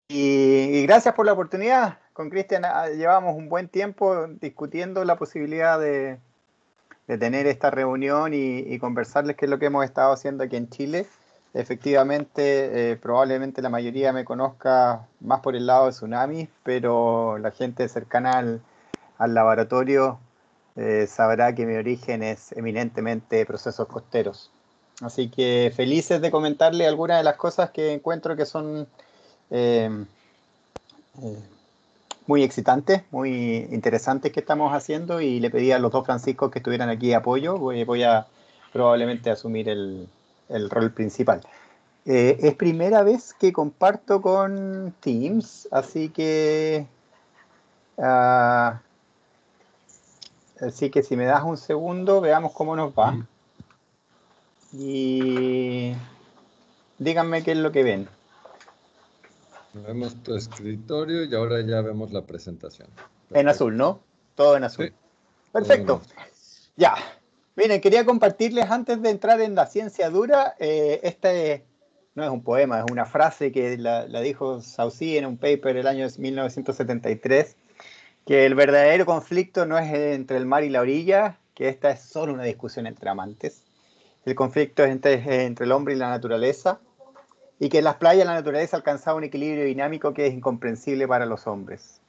Y gracias por la oportunidad. Con Cristian llevamos un buen tiempo discutiendo la posibilidad de tener esta reunión y conversarles qué es lo que hemos estado haciendo aquí en Chile. Efectivamente, probablemente la mayoría me conozca más por el lado de tsunamis, pero la gente cercana al laboratorio sabrá que mi origen es eminentemente procesos costeros. Así que felices de comentarle algunas de las cosas que encuentro que son eh, eh, muy excitantes, muy interesantes que estamos haciendo y le pedí a los dos Franciscos que estuvieran aquí de apoyo. Voy a probablemente asumir el rol principal. Es primera vez que comparto con Teams, ah, así que si me das un segundo, veamos cómo nos va. Sí. Y díganme qué es lo que ven. Vemos tu escritorio y ahora ya vemos la presentación. En azul, Perfecto. ¿no? Todo en Sí, azul. todo en Perfecto. azul. Ya. Miren, quería compartirles antes de entrar en la ciencia dura, no es un poema, es una frase que la dijo Saussure en un paper el año 1973, que el verdadero conflicto no es entre el mar y la orilla, que esta es solo una discusión entre amantes. El conflicto es entre el hombre y la naturaleza, y que en las playas la naturaleza ha alcanzado un equilibrio dinámico que es incomprensible para los hombres.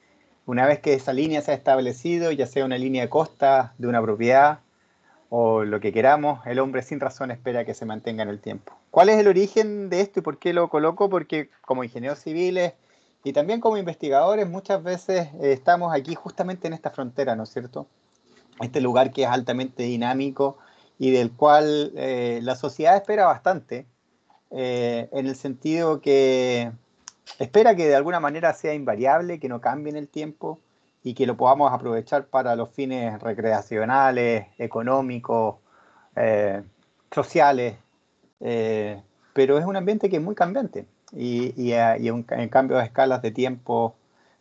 Una vez que esa línea se ha establecido, ya sea una línea de costa de una propiedad, o lo que queramos, el hombre sin razón espera que se mantenga en el tiempo. ¿Cuál es el origen de esto y por qué lo coloco? Porque como ingenieros civiles y también como investigadores muchas veces estamos aquí justamente en esta frontera, ¿no es cierto? Este lugar que es altamente dinámico y del cual la sociedad espera bastante, en el sentido que espera que de alguna manera sea invariable, que no cambie en el tiempo y que lo podamos aprovechar para los fines recreacionales, económicos, eh, sociales, eh, pero es un ambiente que es muy cambiante en cambio a escalas de tiempo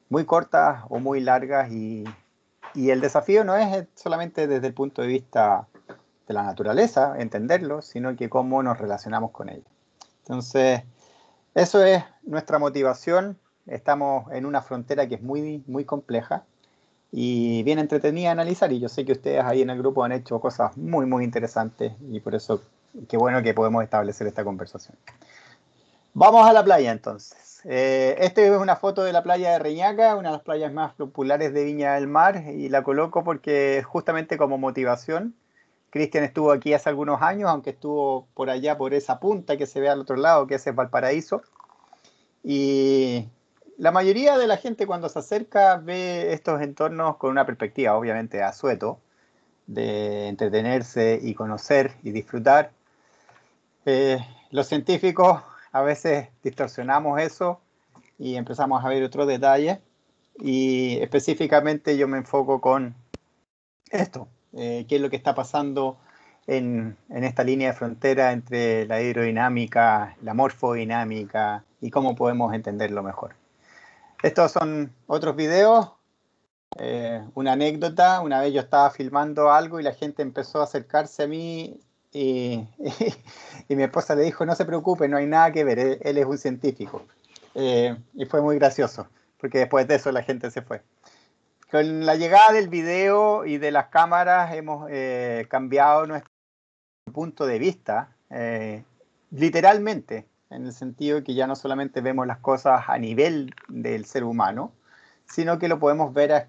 muy cortas o muy largas y el desafío no es solamente desde el punto de vista de la naturaleza, entenderlo, sino que cómo nos relacionamos con ella. Entonces, eso es nuestra motivación. Estamos en una frontera que es muy, muy compleja y bien entretenida de analizar. Y yo sé que ustedes ahí en el grupo han hecho cosas muy, muy interesantes y por eso qué bueno que podemos establecer esta conversación. Vamos a la playa entonces. Esta es una foto de la playa de Reñaca, una de las playas más populares de Viña del Mar, y la coloco porque justamente como motivación. Cristian estuvo aquí hace algunos años, aunque estuvo por allá, por esa punta que se ve al otro lado, que ese es Valparaíso. Y la mayoría de la gente cuando se acerca ve estos entornos con una perspectiva, obviamente, asueto, de entretenerse y conocer y disfrutar. Eh, los científicos a veces distorsionamos eso y empezamos a ver otros detalles. Y específicamente yo me enfoco con esto, qué es lo que está pasando en esta línea de frontera entre la hidrodinámica, la morfodinámica y cómo podemos entenderlo mejor. Estos son otros videos, una anécdota, una vez yo estaba filmando algo y la gente empezó a acercarse a mí y mi esposa le dijo, no se preocupe, no hay nada que ver, él es un científico. Y fue muy gracioso, porque después de eso la gente se fue. Con la llegada del video y de las cámaras hemos cambiado nuestro punto de vista, literalmente, en el sentido que ya no solamente vemos las cosas a nivel del ser humano, sino que lo podemos ver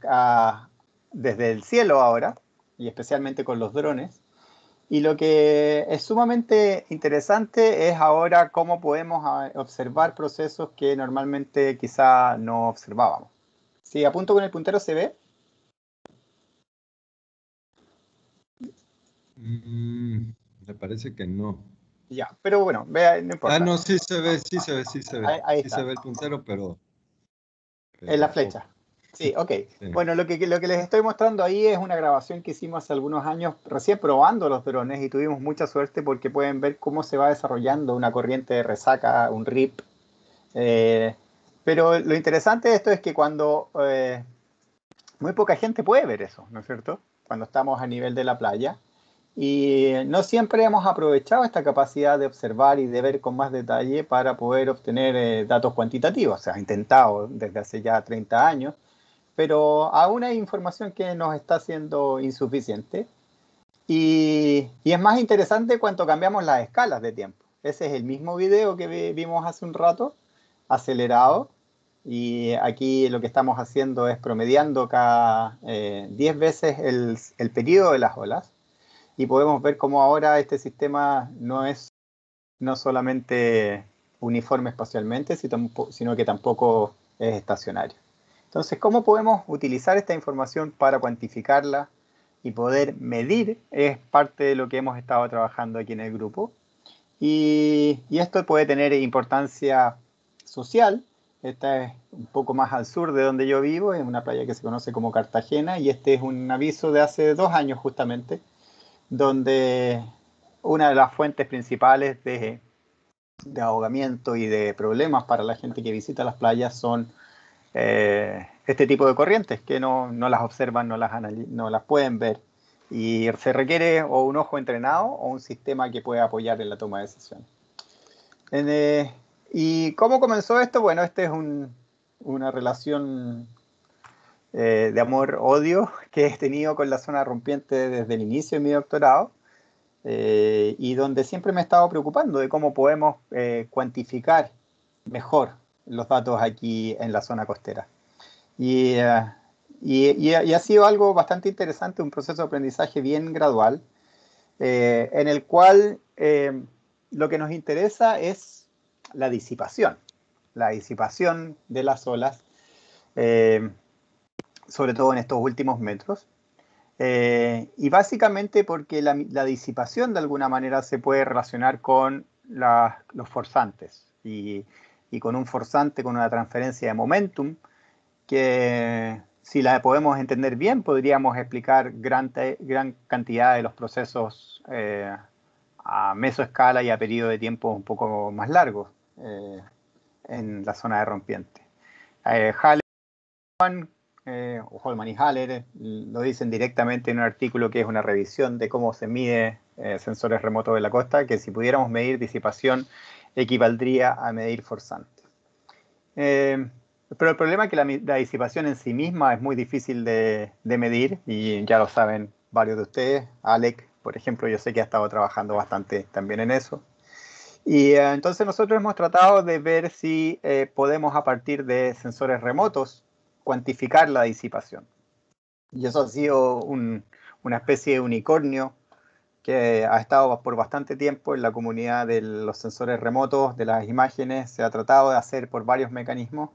desde el cielo ahora, y especialmente con los drones. Y lo que es sumamente interesante es ahora cómo podemos observar procesos que normalmente quizá no observábamos. Si apunto con el puntero se ve. Me parece que no. Ya, pero bueno, vea, no Ah, importa. no, sí se ve, sí se ve, sí se ve. Ahí Sí se está, ve el puntero, en la pero flecha. poco. Sí, ok. Sí. Bueno, lo que les estoy mostrando ahí es una grabación que hicimos hace algunos años, recién probando los drones y tuvimos mucha suerte porque pueden ver cómo se va desarrollando una corriente de resaca, un RIP. Eh, pero lo interesante de esto es que cuando muy poca gente puede ver eso, ¿no es cierto? Cuando estamos a nivel de la playa. y no siempre hemos aprovechado esta capacidad de observar y de ver con más detalle para poder obtener datos cuantitativos. Se ha intentado desde hace ya 30 años, pero aún hay información que nos está siendo insuficiente. Y es más interesante cuando cambiamos las escalas de tiempo. Ese es el mismo video que vimos hace un rato, acelerado. Y aquí lo que estamos haciendo es promediando cada 10 veces el periodo de las olas. Y podemos ver cómo ahora este sistema no solamente uniforme espacialmente, sino que tampoco es estacionario. Entonces, ¿cómo podemos utilizar esta información para cuantificarla y poder medir? Es parte de lo que hemos estado trabajando aquí en el grupo. Y esto puede tener importancia social. Esta es un poco más al sur de donde yo vivo, en una playa que se conoce como Cartagena, y este es un aviso de hace 2 años justamente, donde una de las fuentes principales de ahogamiento y de problemas para la gente que visita las playas son este tipo de corrientes que no las observan, no las pueden ver, y se requiere o un ojo entrenado o un sistema que pueda apoyar en la toma de decisiones. ¿Y cómo comenzó esto? Bueno, esta es una relación de amor-odio que he tenido con la zona rompiente desde el inicio de mi doctorado, y donde siempre me he estado preocupando de cómo podemos cuantificar mejor los datos aquí en la zona costera. Y ha sido algo bastante interesante, un proceso de aprendizaje bien gradual, en el cual lo que nos interesa es la disipación de las olas, sobre todo en estos últimos metros. Y básicamente porque la disipación de alguna manera se puede relacionar con los forzantes, y con un forzante, con una transferencia de momentum, que si la podemos entender bien, podríamos explicar gran cantidad de los procesos a mesoescala y a periodo de tiempo un poco más largos en la zona de rompiente. Holman y Haller lo dicen directamente en un artículo que es una revisión de cómo se mide sensores remotos de la costa, que si pudiéramos medir disipación equivaldría a medir forzante. Pero el problema es que la disipación en sí misma es muy difícil de medir, y ya lo saben varios de ustedes. Alec, por ejemplo, yo sé que ha estado trabajando bastante también en eso. Y entonces nosotros hemos tratado de ver si podemos, a partir de sensores remotos, cuantificar la disipación. Y eso ha sido una especie de unicornio que ha estado por bastante tiempo en la comunidad de los sensores remotos, de las imágenes. Se ha tratado de hacer por varios mecanismos,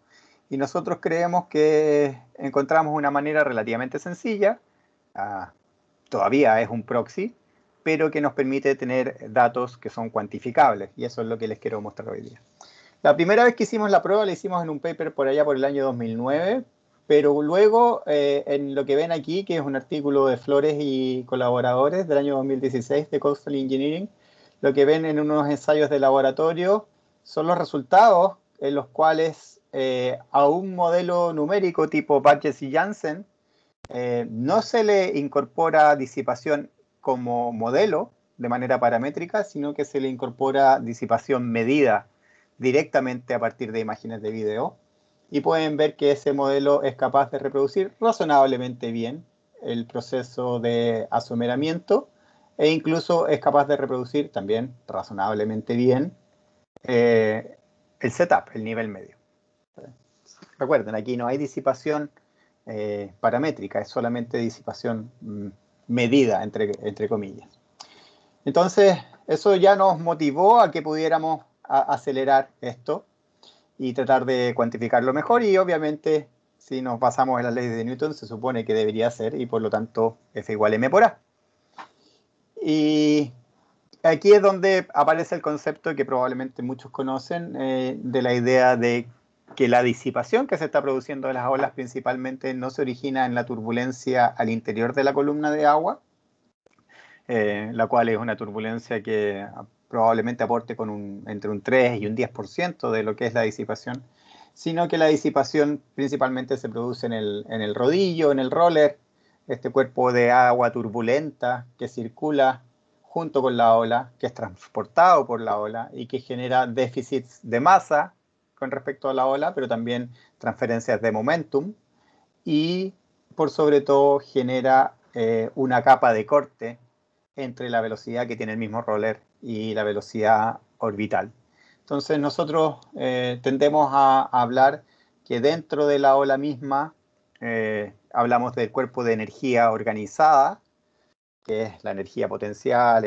y nosotros creemos que encontramos una manera relativamente sencilla, todavía es un proxy, pero que nos permite tener datos que son cuantificables, y eso es lo que les quiero mostrar hoy día. La primera vez que hicimos la prueba la hicimos en un paper por allá por el año 2009, pero luego en lo que ven aquí, que es un artículo de Flores y colaboradores del año 2016 de Coastal Engineering, lo que ven en unos ensayos de laboratorio son los resultados en los cuales a un modelo numérico tipo Burgess y Janssen no se le incorpora disipación como modelo de manera paramétrica, sino que se le incorpora disipación medida directamente a partir de imágenes de video. Y pueden ver que ese modelo es capaz de reproducir razonablemente bien el proceso de asomeramiento, e incluso es capaz de reproducir también razonablemente bien el setup, el nivel medio. Recuerden, aquí no hay disipación paramétrica, es solamente disipación medida, entre comillas. Entonces, eso ya nos motivó a que pudiéramos acelerar esto y tratar de cuantificarlo mejor, y obviamente si nos basamos en las leyes de Newton se supone que debería ser, y por lo tanto F igual M por A. Y aquí es donde aparece el concepto que probablemente muchos conocen, de la idea de que la disipación que se está produciendo de las olas principalmente no se origina en la turbulencia al interior de la columna de agua, la cual es una turbulencia que probablemente aporte entre un 3 y un 10% de lo que es la disipación, sino que la disipación principalmente se produce en el rodillo, en el roller, este cuerpo de agua turbulenta que circula junto con la ola, que es transportado por la ola y que genera déficits de masa con respecto a la ola, pero también transferencias de momentum y por sobre todo genera una capa de corte entre la velocidad que tiene el mismo roller y la velocidad orbital. Entonces nosotros tendemos a hablar que dentro de la ola misma hablamos del cuerpo de energía organizada, que es la energía potencial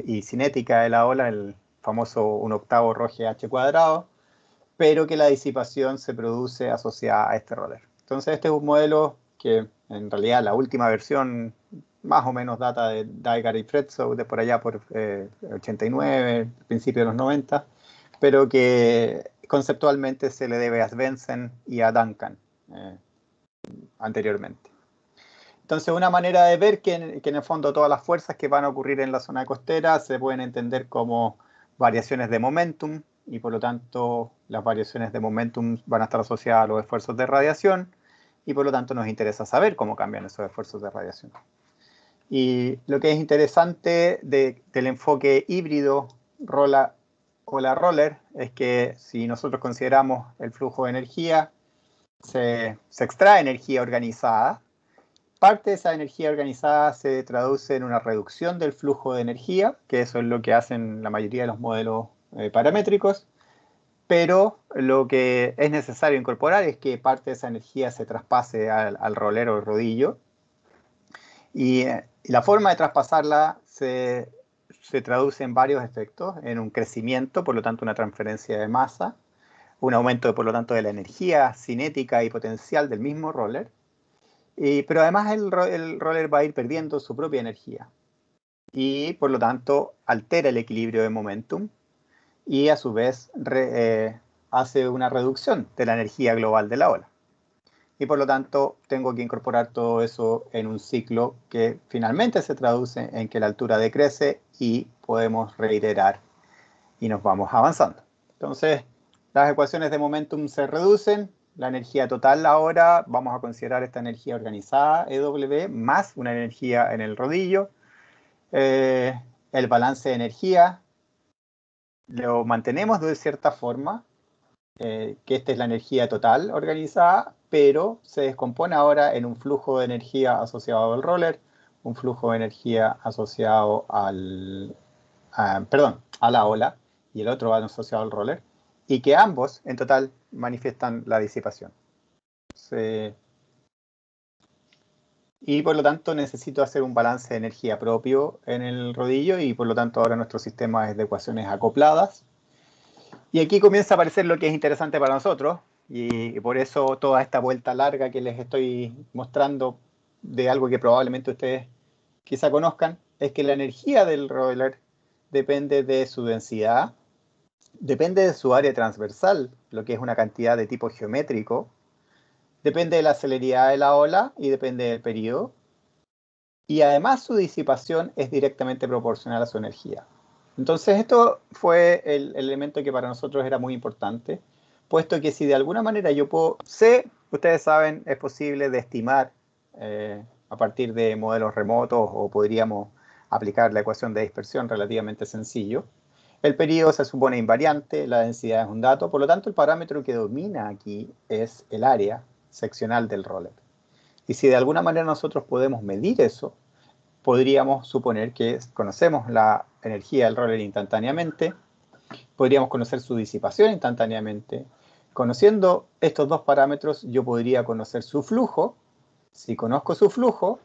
y cinética de la ola, el famoso 1/8 ρh cuadrado, pero que la disipación se produce asociada a este roller. Entonces este es un modelo que en realidad la última versión más o menos data de Dygard y Fredzow, de por allá por 89, principio de los 90, pero que conceptualmente se le debe a Svendsen y a Duncan anteriormente. Entonces, una manera de ver que en el fondo todas las fuerzas que van a ocurrir en la zona costera se pueden entender como variaciones de momentum, y por lo tanto las variaciones de momentum van a estar asociadas a los esfuerzos de radiación, y por lo tanto nos interesa saber cómo cambian esos esfuerzos de radiación. Y lo que es interesante del enfoque híbrido ola-roller es que si nosotros consideramos el flujo de energía, se extrae energía organizada. Parte de esa energía organizada se traduce en una reducción del flujo de energía, que eso es lo que hacen la mayoría de los modelos paramétricos, pero lo que es necesario incorporar es que parte de esa energía se traspase al roller o rodillo, y la forma de traspasarla se traduce en varios efectos, en un crecimiento, por lo tanto una transferencia de masa, un aumento, por lo tanto, de la energía cinética y potencial del mismo roller, pero además el roller va a ir perdiendo su propia energía y por lo tanto altera el equilibrio de momentum y a su vez hace una reducción de la energía global de la ola. Y por lo tanto tengo que incorporar todo eso en un ciclo que finalmente se traduce en que la altura decrece y podemos reiterar y nos vamos avanzando. Entonces las ecuaciones de momentum se reducen. La energía total ahora, vamos a considerar esta energía organizada, EW, más una energía en el rodillo. El balance de energía lo mantenemos de cierta forma, que esta es la energía total organizada, pero se descompone ahora en un flujo de energía asociado al roller, un flujo de energía asociado a la ola, y el otro va asociado al roller, y que ambos en total manifiestan la disipación. Y por lo tanto necesito hacer un balance de energía propio en el rodillo, y por lo tanto ahora nuestro sistema es de ecuaciones acopladas. Y aquí comienza a aparecer lo que es interesante para nosotros, y por eso toda esta vuelta larga que les estoy mostrando de algo que probablemente ustedes quizá conozcan, es que la energía del roller depende de su densidad, depende de su área transversal, lo que es una cantidad de tipo geométrico, depende de la celeridad de la ola y depende del periodo, y además su disipación es directamente proporcional a su energía. Entonces esto fue el elemento que para nosotros era muy importante, puesto que si de alguna manera yo ustedes saben, es posible de estimar a partir de modelos remotos, o podríamos aplicar la ecuación de dispersión relativamente sencillo. El periodo se supone invariante, la densidad es un dato, por lo tanto el parámetro que domina aquí es el área seccional del roller. Y si de alguna manera nosotros podemos medir eso, podríamos suponer que conocemos la energía del roller instantáneamente, podríamos conocer su disipación instantáneamente. Conociendo estos dos parámetros, yo podría conocer su flujo. Si conozco su flujo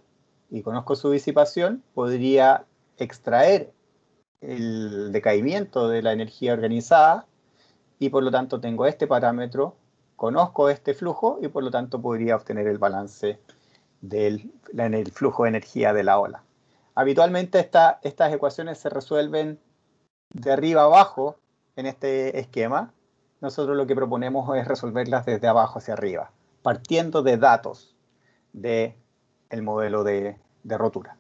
y conozco su disipación, podría extraer el decaimiento de la energía organizada, y por lo tanto tengo este parámetro, conozco este flujo y por lo tanto podría obtener el balance del flujo de energía de la ola. Habitualmente estas ecuaciones se resuelven de arriba a abajo en este esquema. Nosotros lo que proponemos es resolverlas desde abajo hacia arriba, partiendo de datos del modelo de rotura.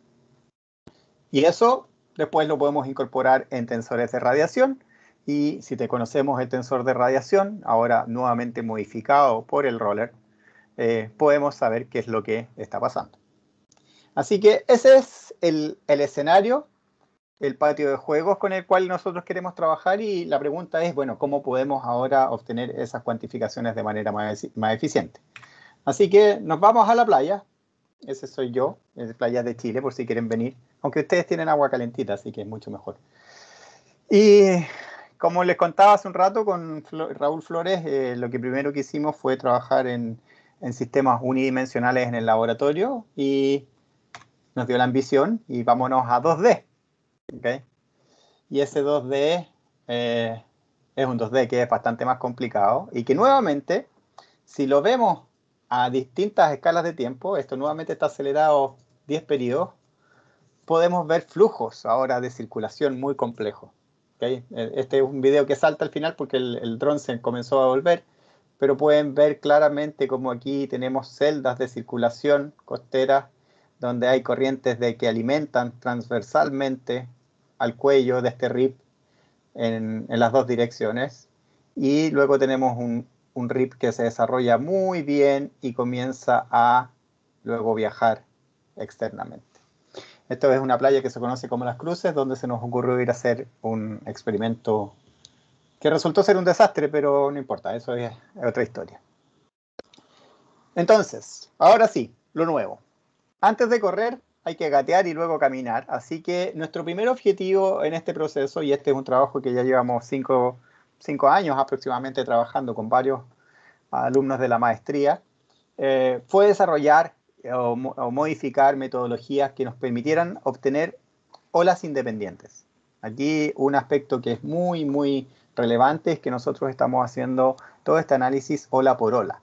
Y eso después lo podemos incorporar en tensores de radiación, y si te conocemos el tensor de radiación, ahora nuevamente modificado por el roller, podemos saber qué es lo que está pasando. Así que ese es el escenario. el patio de juegos con el cual nosotros queremos trabajar y la pregunta es, bueno, ¿cómo podemos ahora obtener esas cuantificaciones de manera más eficiente? Así que nos vamos a la playa. Ese soy yo, es Playas de Chile, por si quieren venir. Aunque ustedes tienen agua calentita, así que es mucho mejor. Y como les contaba hace un rato con Raúl Flores, lo que primero que hicimos fue trabajar en sistemas unidimensionales en el laboratorio y nos dio la ambición y vámonos a 2D. ¿Okay? Y ese 2D es un 2D que es bastante más complicado y que nuevamente, si lo vemos a distintas escalas de tiempo, esto nuevamente está acelerado 10 periodos, podemos ver flujos ahora de circulación muy complejos. ¿Okay? Este es un video que salta al final porque el dron se comenzó a volver, pero pueden ver claramente como aquí tenemos celdas de circulación costera donde hay corrientes que alimentan transversalmente al cuello de este rip en las dos direcciones. Y luego tenemos un rip que se desarrolla muy bien y comienza a luego viajar externamente. Esto es una playa que se conoce como Las Cruces, donde se nos ocurrió ir a hacer un experimento que resultó ser un desastre, pero no importa, eso es otra historia. Entonces, ahora sí, lo nuevo. Antes de correr hay que gatear y luego caminar, así que nuestro primer objetivo en este proceso, y este es un trabajo que ya llevamos 5 años aproximadamente trabajando con varios alumnos de la maestría, fue desarrollar o modificar metodologías que nos permitieran obtener olas independientes. Aquí un aspecto que es muy, muy relevante es que nosotros estamos haciendo todo este análisis ola por ola.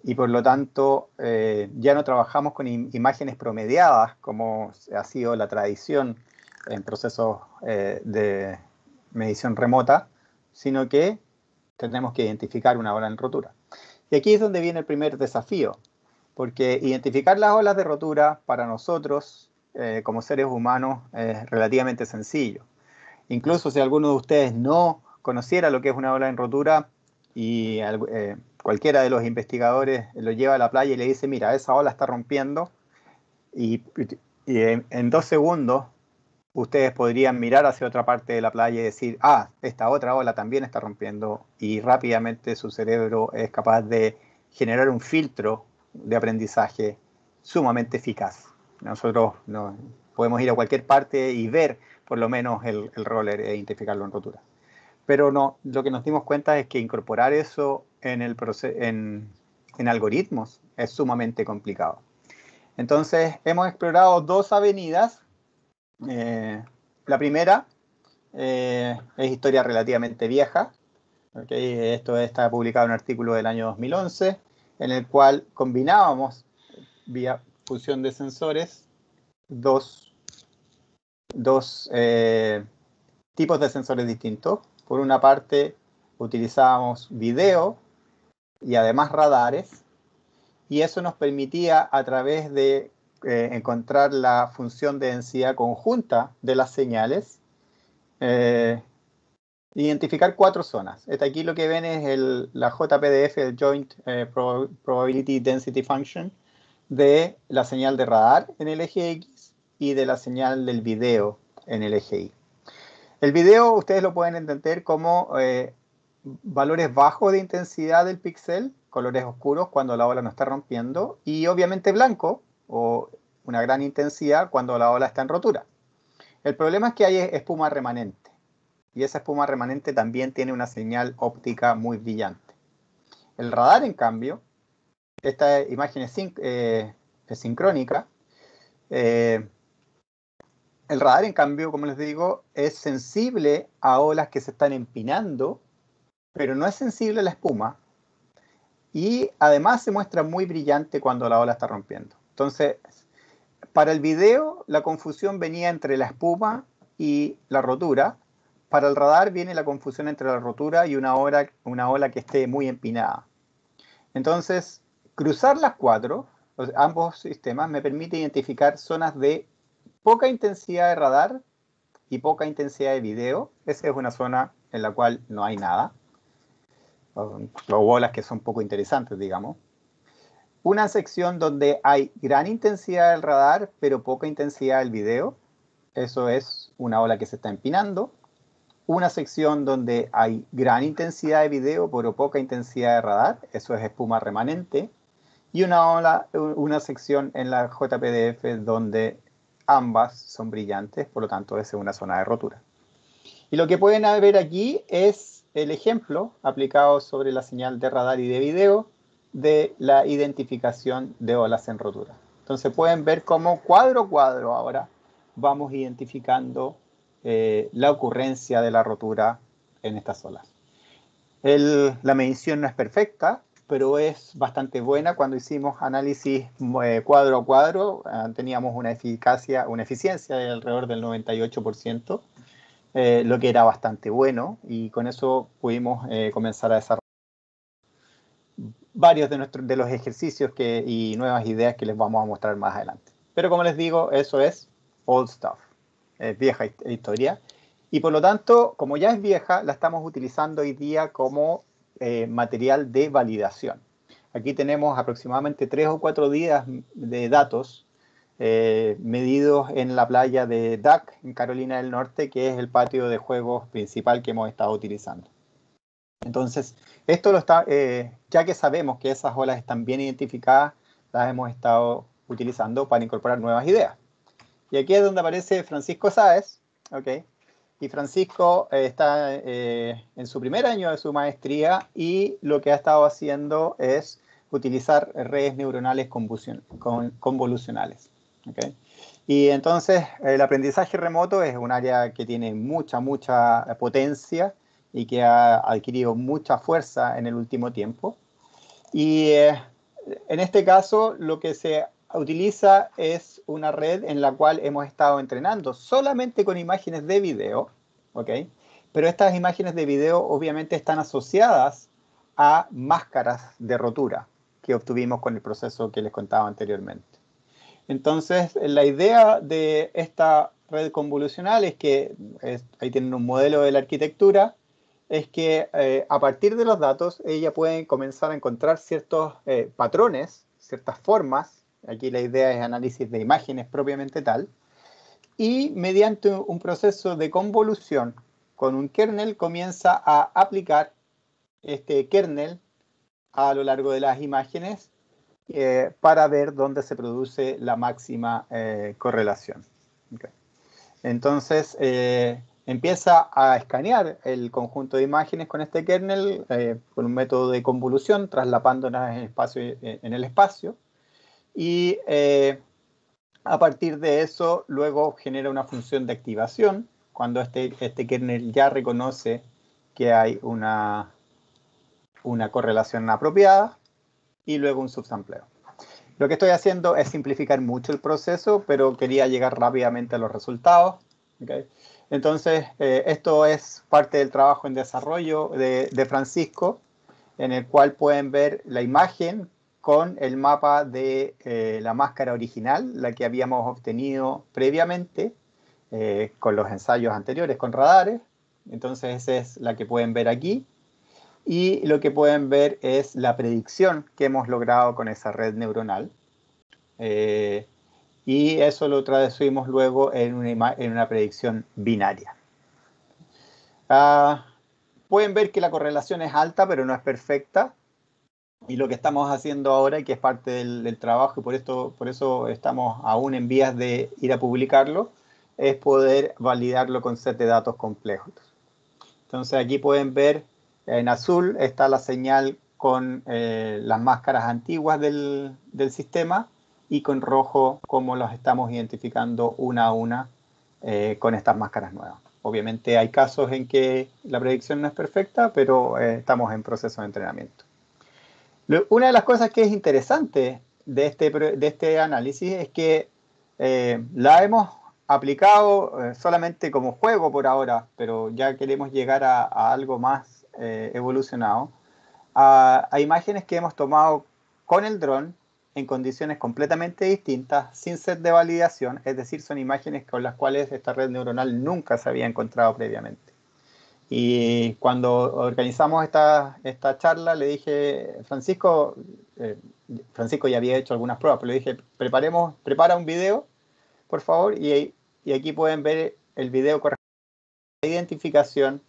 Y por lo tanto, ya no trabajamos con imágenes promediadas, como ha sido la tradición en procesos de medición remota, sino que tenemos que identificar una ola en rotura. Y aquí es donde viene el primer desafío, porque identificar las olas de rotura para nosotros, como seres humanos, es relativamente sencillo. Incluso si alguno de ustedes no conociera lo que es una ola en rotura y cualquiera de los investigadores lo lleva a la playa y le dice, mira, esa ola está rompiendo, y en 2 segundos ustedes podrían mirar hacia otra parte de la playa y decir, ah, esta otra ola también está rompiendo, y rápidamente su cerebro es capaz de generar un filtro de aprendizaje sumamente eficaz. Nosotros podemos ir a cualquier parte y ver por lo menos el roller e identificarlo en rotura. Pero no, lo que nos dimos cuenta es que incorporar eso en algoritmos es sumamente complicado. Entonces hemos explorado 2 avenidas. La primera es historia relativamente vieja. ¿Okay? Esto está publicado en un artículo del año 2011, en el cual combinábamos, vía fusión de sensores, dos tipos de sensores distintos. Por una parte, utilizábamos video y además radares, y eso nos permitía, a través de encontrar la función de densidad conjunta de las señales, identificar 4 zonas. Aquí lo que ven es la JPDF, el Joint Probability Density Function, de la señal de radar en el eje X y de la señal del video en el eje Y. El video ustedes lo pueden entender como valores bajos de intensidad del píxel, colores oscuros cuando la ola no está rompiendo, y obviamente blanco o una gran intensidad cuando la ola está en rotura. El problema es que hay espuma remanente, y esa espuma remanente también tiene una señal óptica muy brillante. El radar, en cambio, esta imagen es sincrónica. El radar, en cambio, como les digo, es sensible a olas que se están empinando, pero no es sensible a la espuma, y además se muestra muy brillante cuando la ola está rompiendo. Entonces, para el video, la confusión venía entre la espuma y la rotura. Para el radar viene la confusión entre la rotura y una ola que esté muy empinada. Entonces, cruzar las 4, ambos sistemas, me permite identificar zonas de poca intensidad de radar y poca intensidad de video. Esa es una zona en la cual no hay nada, o olas que son poco interesantes, digamos. Una sección donde hay gran intensidad del radar, pero poca intensidad del video. eso es una ola que se está empinando, una sección donde hay gran intensidad de video pero poca intensidad de radar, eso es espuma remanente, y una sección en la JPDF donde ambas son brillantes, por lo tanto esa es una zona de rotura. Y lo que pueden ver aquí es el ejemplo aplicado sobre la señal de radar y de video de la identificación de olas en rotura. Entonces pueden ver cómo cuadro a cuadro ahora vamos identificando la ocurrencia de la rotura en estas olas. La medición no es perfecta, pero es bastante buena. Cuando hicimos análisis cuadro a cuadro, teníamos una eficiencia de alrededor del 98%, lo que era bastante bueno, y con eso pudimos comenzar a desarrollar varios de los ejercicios y nuevas ideas que les vamos a mostrar más adelante. Pero como les digo, eso es old stuff, vieja historia. Y por lo tanto, como ya es vieja, la estamos utilizando hoy día como material de validación. Aquí tenemos aproximadamente 3 o 4 días de datos medidos en la playa de Duck, en Carolina del Norte, que es el patio de juegos principal que hemos estado utilizando. Entonces, ya que sabemos que esas olas están bien identificadas, las hemos estado utilizando para incorporar nuevas ideas. Y aquí es donde aparece Francisco Sáez, ¿ok? Y Francisco está en su primer año de su maestría, y lo que ha estado haciendo es utilizar redes neuronales convolucionales. ¿Okay? Y entonces el aprendizaje remoto es un área que tiene mucha potencia y que ha adquirido mucha fuerza en el último tiempo. Y en este caso lo que se utiliza es una red en la cual hemos estado entrenando solamente con imágenes de video, ¿ok? Pero estas imágenes de video obviamente están asociadas a máscaras de rotura que obtuvimos con el proceso que les contaba anteriormente. Entonces, la idea de esta red convolucional es que, ahí tienen un modelo de la arquitectura, es que a partir de los datos ella puede comenzar a encontrar ciertos patrones, ciertas formas. Aquí la idea es análisis de imágenes propiamente tal, y mediante un proceso de convolución con un kernel comienza a aplicar este kernel a lo largo de las imágenes para ver dónde se produce la máxima correlación. Okay. Entonces, empieza a escanear el conjunto de imágenes con este kernel con un método de convolución, traslapándolas en el espacio, y a partir de eso luego genera una función de activación cuando este kernel ya reconoce que hay una correlación apropiada, y luego un subsampleo. Lo que estoy haciendo es simplificar mucho el proceso, pero quería llegar rápidamente a los resultados. ¿Okay? Entonces, esto es parte del trabajo en desarrollo de Francisco, en el cual pueden ver la imagen con el mapa de la máscara original, la que habíamos obtenido previamente con los ensayos anteriores con radares. Entonces, esa es la que pueden ver aquí. Y lo que pueden ver es la predicción que hemos logrado con esa red neuronal. Y eso lo traducimos luego en una predicción binaria. Pueden ver que la correlación es alta, pero no es perfecta. Y lo que estamos haciendo ahora, y que es parte del trabajo, y por eso estamos aún en vías de ir a publicarlo, es poder validarlo con set de datos complejos. Entonces aquí pueden ver, en azul está la señal con las máscaras antiguas del sistema, y con rojo cómo los estamos identificando una a una con estas máscaras nuevas. Obviamente hay casos en que la predicción no es perfecta, pero estamos en proceso de entrenamiento. Una de las cosas que es interesante de este análisis es que la hemos aplicado solamente como juego por ahora, pero ya queremos llegar a algo más evolucionado, a imágenes que hemos tomado con el dron en condiciones completamente distintas, sin set de validación, es decir, son imágenes con las cuales esta red neuronal nunca se había encontrado previamente. Y cuando organizamos esta charla, le dije, Francisco ya había hecho algunas pruebas, pero le dije, prepara un video, por favor, y y aquí pueden ver el video correspondiente a la identificación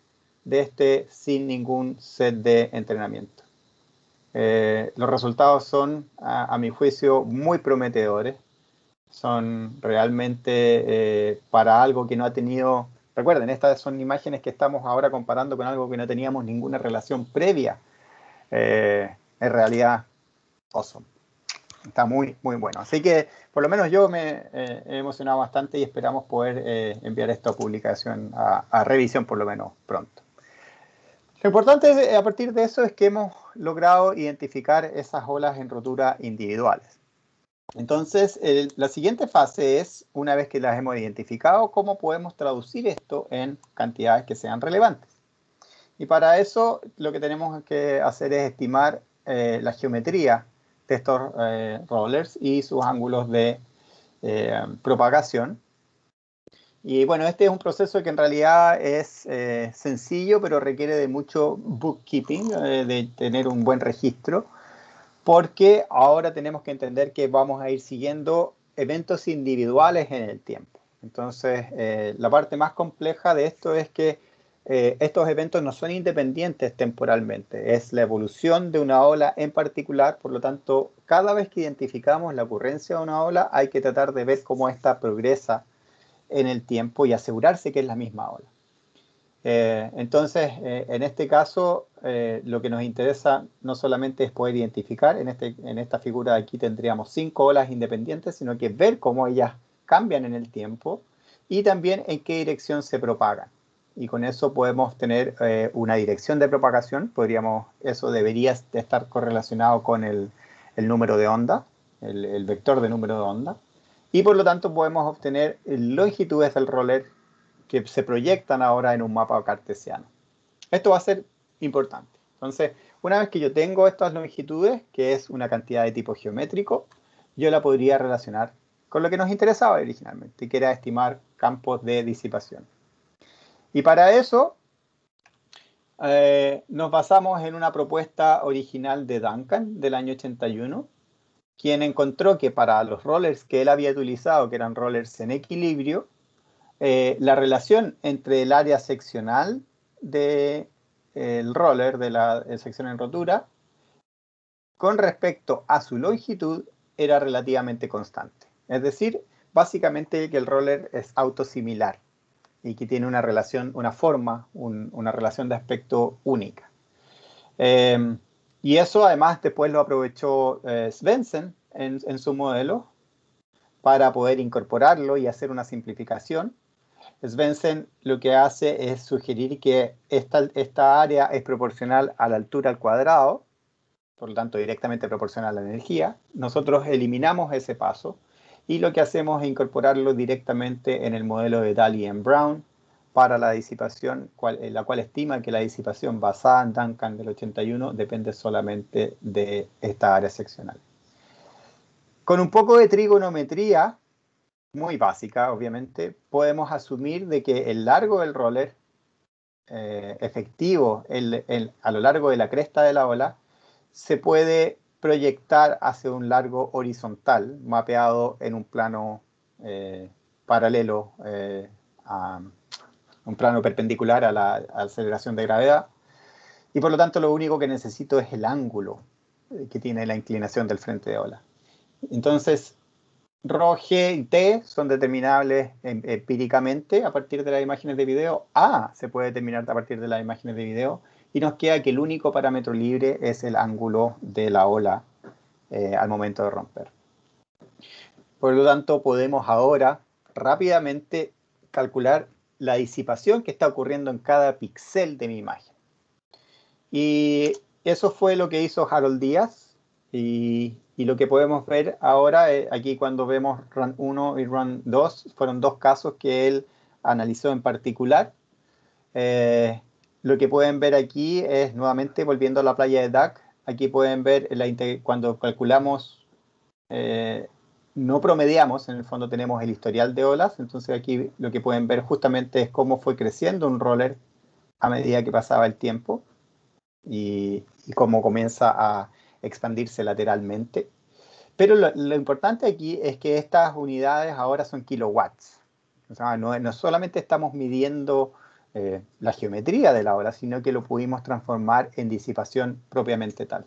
de este sin ningún set de entrenamiento. Los resultados son, a mi juicio, muy prometedores. Son realmente para algo que no ha tenido... Recuerden, estas son imágenes que estamos ahora comparando con algo que no teníamos ninguna relación previa. En realidad, awesome. Está muy, muy bueno. Así que, por lo menos yo me he emocionado bastante y esperamos poder enviar esto a publicación, a revisión por lo menos pronto. Lo importante a partir de eso es que hemos logrado identificar esas olas en rotura individuales. Entonces, la siguiente fase es, una vez que las hemos identificado, cómo podemos traducir esto en cantidades que sean relevantes. Y para eso lo que tenemos que hacer es estimar la geometría de estos rollers y sus ángulos de propagación. Y bueno, este es un proceso que en realidad es sencillo, pero requiere de mucho bookkeeping, de tener un buen registro, porque ahora tenemos que entender que vamos a ir siguiendo eventos individuales en el tiempo. Entonces, la parte más compleja de esto es que estos eventos no son independientes temporalmente, es la evolución de una ola en particular, por lo tanto, cada vez que identificamos la ocurrencia de una ola, hay que tratar de ver cómo ésta progresa en el tiempo y asegurarse que es la misma ola. Entonces, en este caso, lo que nos interesa no solamente es poder identificar, en esta figura de aquí tendríamos 5 olas independientes, sino que ver cómo ellas cambian en el tiempo y también en qué dirección se propagan. Y con eso podemos tener una dirección de propagación, eso debería estar correlacionado con el número de onda, el vector de número de onda, y por lo tanto podemos obtener longitudes del roller que se proyectan ahora en un mapa cartesiano. Esto va a ser importante. Entonces, una vez que yo tengo estas longitudes, que es una cantidad de tipo geométrico, yo la podría relacionar con lo que nos interesaba originalmente, que era estimar campos de disipación. Y para eso nos basamos en una propuesta original de Duncan del año 81, quien encontró que para los rollers que él había utilizado, que eran rollers en equilibrio, la relación entre el área seccional del roller, de la sección en rotura, con respecto a su longitud, era relativamente constante. Es decir, básicamente que el roller es autosimilar y que tiene una relación, una forma, una relación de aspecto única. Y eso además después lo aprovechó Svendsen en su modelo para poder incorporarlo y hacer una simplificación. Svendsen lo que hace es sugerir que esta área es proporcional a la altura al cuadrado, por lo tanto directamente proporcional a la energía. Nosotros eliminamos ese paso y lo que hacemos es incorporarlo directamente en el modelo de Daly-Brown para la disipación, la cual estima que la disipación basada en Duncan del 81 depende solamente de esta área seccional. Con un poco de trigonometría, muy básica, obviamente, podemos asumir de que el largo del roller efectivo a lo largo de la cresta de la ola se puede proyectar hacia un largo horizontal, mapeado en un plano paralelo, a un plano perpendicular a la aceleración de gravedad. Y por lo tanto lo único que necesito es el ángulo que tiene la inclinación del frente de ola. Entonces, Rho, G y T son determinables empíricamente a partir de las imágenes de video. A se puede determinar a partir de las imágenes de video. Y nos queda que el único parámetro libre es el ángulo de la ola al momento de romper. Por lo tanto, podemos ahora rápidamente calcular la disipación que está ocurriendo en cada píxel de mi imagen. Y eso fue lo que hizo Harold Díaz. Y lo que podemos ver ahora, aquí cuando vemos Run 1 y Run 2, fueron dos casos que él analizó en particular. Lo que pueden ver aquí es, nuevamente, volviendo a la playa de Duck, aquí pueden ver cuando calculamos, no promediamos, en el fondo tenemos el historial de olas, entonces aquí lo que pueden ver justamente es cómo fue creciendo un roller a medida que pasaba el tiempo y cómo comienza a expandirse lateralmente. Pero lo importante aquí es que estas unidades ahora son kilowatts. O sea, no solamente estamos midiendo la geometría de la ola, sino que lo pudimos transformar en disipación propiamente tal.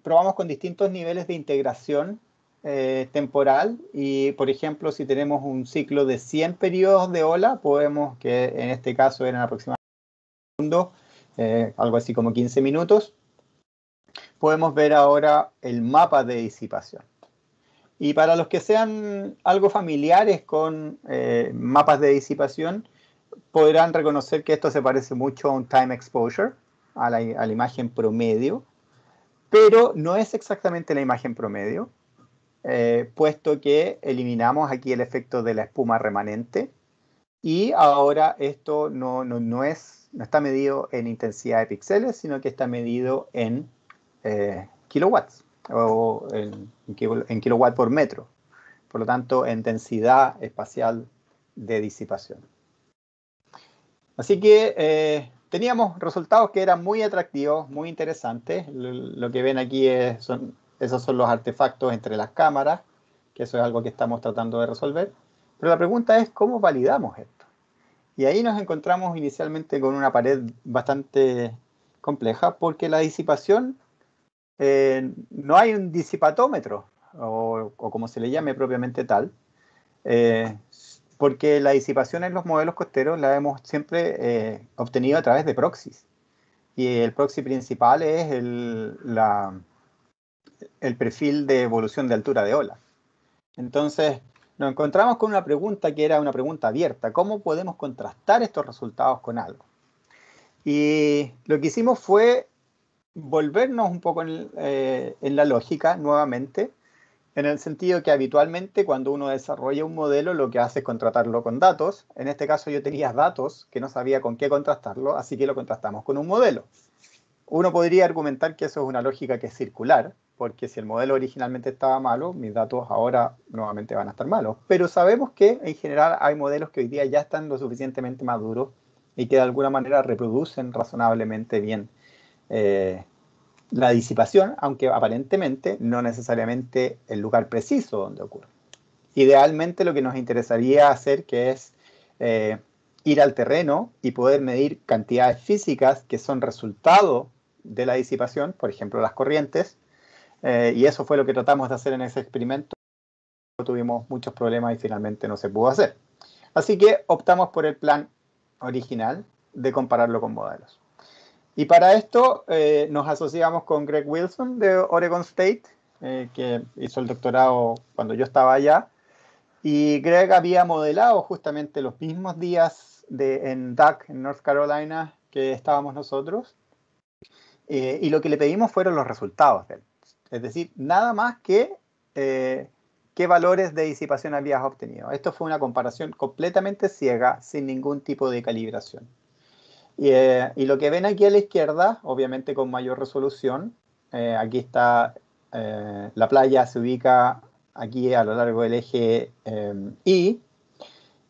Probamos con distintos niveles de integración temporal y, por ejemplo, si tenemos un ciclo de 100 periodos de ola, podemos, que en este caso eran aproximadamente algo así como 15 minutos, podemos ver ahora el mapa de disipación. Y para los que sean algo familiares con mapas de disipación, podrán reconocer que esto se parece mucho a un time exposure, a la imagen promedio, pero no es exactamente la imagen promedio, puesto que eliminamos aquí el efecto de la espuma remanente y ahora esto no está medido en intensidad de píxeles, sino que está medido en kilowatts o en kilowatt por metro. Por lo tanto, en densidad espacial de disipación. Así que teníamos resultados que eran muy atractivos, muy interesantes. Lo que ven aquí esos son los artefactos entre las cámaras, que eso es algo que estamos tratando de resolver. Pero la pregunta es, ¿cómo validamos esto? Y ahí nos encontramos inicialmente con una pared bastante compleja, porque la disipación, no hay un disipatómetro, o como se le llame propiamente tal, porque la disipación en los modelos costeros la hemos siempre obtenido a través de proxies. Y el proxy principal es el perfil de evolución de altura de ola. Entonces, nos encontramos con una pregunta que era una pregunta abierta. ¿Cómo podemos contrastar estos resultados con algo? Y lo que hicimos fue volvernos un poco en la lógica nuevamente, en el sentido que habitualmente cuando uno desarrolla un modelo lo que hace es contrastarlo con datos. En este caso yo tenía datos que no sabía con qué contrastarlo, así que lo contrastamos con un modelo. Uno podría argumentar que eso es una lógica que es circular, porque si el modelo originalmente estaba malo, mis datos ahora nuevamente van a estar malos. Pero sabemos que en general hay modelos que hoy día ya están lo suficientemente maduros y que de alguna manera reproducen razonablemente bien la disipación, aunque aparentemente no necesariamente el lugar preciso donde ocurre. Idealmente lo que nos interesaría hacer que es ir al terreno y poder medir cantidades físicas que son resultado de la disipación, por ejemplo las corrientes, y eso fue lo que tratamos de hacer en ese experimento. Tuvimos muchos problemas y finalmente no se pudo hacer. Así que optamos por el plan original de compararlo con modelos. Y para esto nos asociamos con Greg Wilson de Oregon State, que hizo el doctorado cuando yo estaba allá. Y Greg había modelado justamente los mismos días en DAC, en North Carolina, que estábamos nosotros. Y lo que le pedimos fueron los resultados de él. Es decir, nada más que qué valores de disipación habías obtenido. Esto fue una comparación completamente ciega, sin ningún tipo de calibración. Y lo que ven aquí a la izquierda, obviamente con mayor resolución, aquí está la playa, se ubica aquí a lo largo del eje y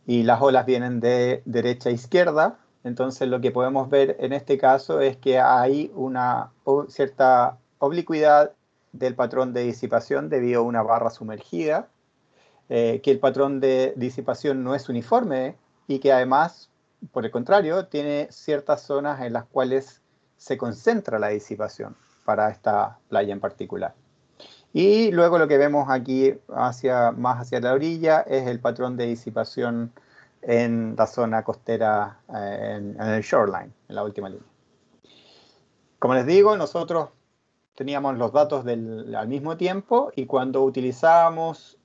las olas vienen de derecha a izquierda. Entonces lo que podemos ver en este caso es que hay una cierta oblicuidad del patrón de disipación debido a una barra sumergida, que el patrón de disipación no es uniforme y que además, por el contrario, tiene ciertas zonas en las cuales se concentra la disipación para esta playa en particular. Y luego lo que vemos aquí más hacia la orilla es el patrón de disipación en la zona costera, en el shoreline, en la última línea. Como les digo, nosotros teníamos los datos al mismo tiempo y cuando utilizábamos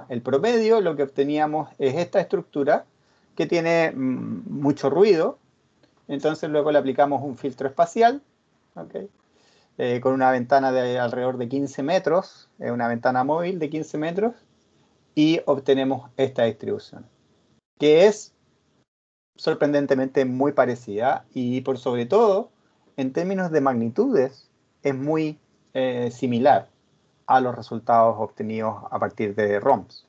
el promedio, lo que obteníamos es esta estructura que tiene mucho ruido. Entonces luego le aplicamos un filtro espacial, ¿okay? Con una ventana de alrededor de 15 metros, una ventana móvil de 15 metros, y obtenemos esta distribución, que es sorprendentemente muy parecida y por sobre todo, en términos de magnitudes, es muy similar a los resultados obtenidos a partir de ROMs.